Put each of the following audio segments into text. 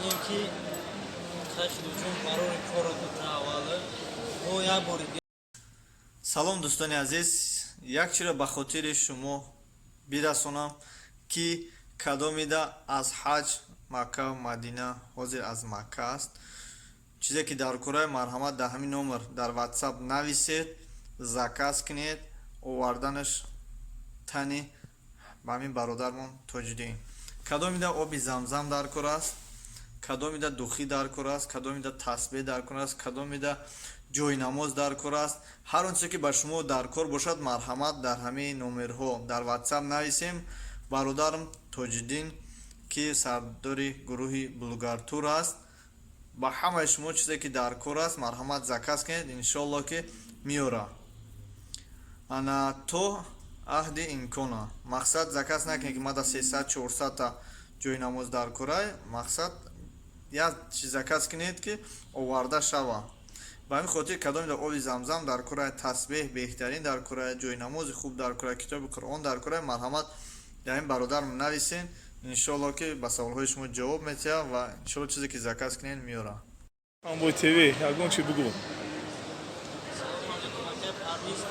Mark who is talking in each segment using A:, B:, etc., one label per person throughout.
A: گفتنیم که خشت جون برای کار تاواله او یا بوری.
B: салом дӯстони азиз, якчиро ба хотири шумо бирасонам ки кадомида аз ҳаҷ Макка ва Мадина ҳозир аз Макка аст. чизе ки дар кораи марҳамат дар ҳамин номер дар WhatsApp нависед, заказ кинед, оварданаш тани ба ҳамин бародармон Тоҷиддин. кадомида оби замзам дар кор аст, кадомида духӣ дар кор аст, кадомида тасбеҳ дар кор аст, кадомида ҷойнамоз дар кор аст. ҳар он чизе ки ба шумо дар кор бошад, марҳамат дар ҳамаи номерҳо дар WhatsApp нависем. бародарам Тоҷиддин ки сардори гурӯҳи блогартур аст, ба ҳамаи шумо чизе ки дар кор аст, марҳамат заказ кинед, иншоалло ки меёра. ана то аҳди имкона мақсад заказ накунед ки мада 300-400 та ҷойнамоз дар корай. мақсад як чиз заказ кинед ки оварда шава. ба ҳамин хотир кадомида оби замзам дар кораи тасбеҳ беҳтарин, дар кораи ҷойнамози хуб, дар кораи китоби Қуръон дар кораи марҳамат дар ин бародарам нависен. иншоалло ки ба саволҳои шумо ҷавоб метиҳам ва иншоалло чизе ки заказ кинед меёра.
C: Амбой ТВ, ягон чи бугу.
A: Салом алейкум ака парвиз.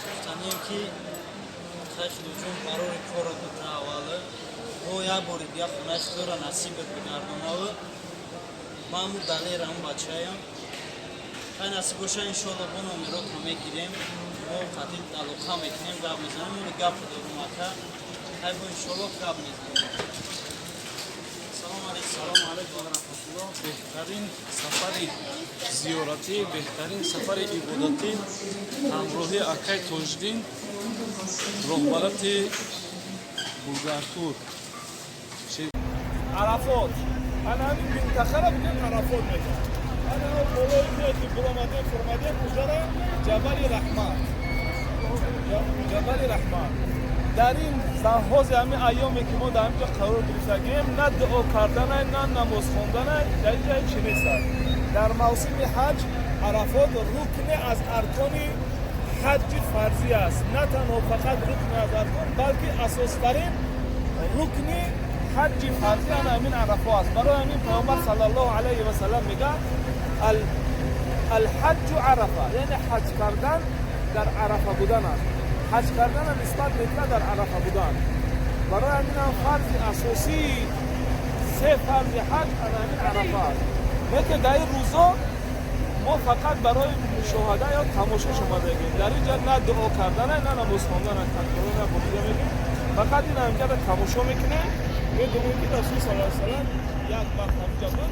A: Гуфтанем ки хашт жун барои кор таавале о я бори бия хунаш дора насиб бигардонаву ман далерам бачаям ай насиб боша иншоалло бо номеро ка мегирем мо қатъи алоқа мекунем гап мезанем мо гап дорум ака ай бо иншоалло гап мезанем.
D: салом алейкум ва раҳматуллоҳ. беҳтарин сафари зиёратӣ, беҳтарин сафари ибодатӣ ҳамроҳи акай Тоҷиддин, роҳбарати Булгартур.
C: Арафот. Ана ҳамин минтақаро бигем Арафот мекунем. Ана болои меяд ки буромадем фурмадем ӯжара Ҷабали Раҳмат. Ҷабали Раҳмат. дар ин ҳози ҳамин айёме ки мо дар ҳаминҷо қарор гирифтагем, на дуо карданай, на намоз хонданай дар ин ҷо чи нест. дар мавсими ҳаҷ Арафот рукне аз аркони ҳаҷи фарзӣ аст. На танҳо фақат рукне аз аркон, балки асостарин рукни ҳаҷи фарзӣ ана ҳамин Арафо аст. барои ҳамин пайғамбар саллаллоҳу алайҳи ва саллам мегӯяд алҳаҷҷу арафа, яъне ҳаҷ кардан дар арафа будан аст. ҳаҷ кардан нисбат мекунад дар арафа будан. барои ҳамин фарзи асосии се фарзи ҳаҷ ана ҳамин арафа аст. лекин дар ин рӯзо мо фақат барои мушоҳада ё тамошо шумадагем. дар ин ҷо на дуо карданай, на намоз хонданай, на бохида мегӯем. фақат ин ҳамҷада тамошо мекунем. медонем ки расул саллаллоҳу алайҳи ва саллам як вақт ҳамҷа буд.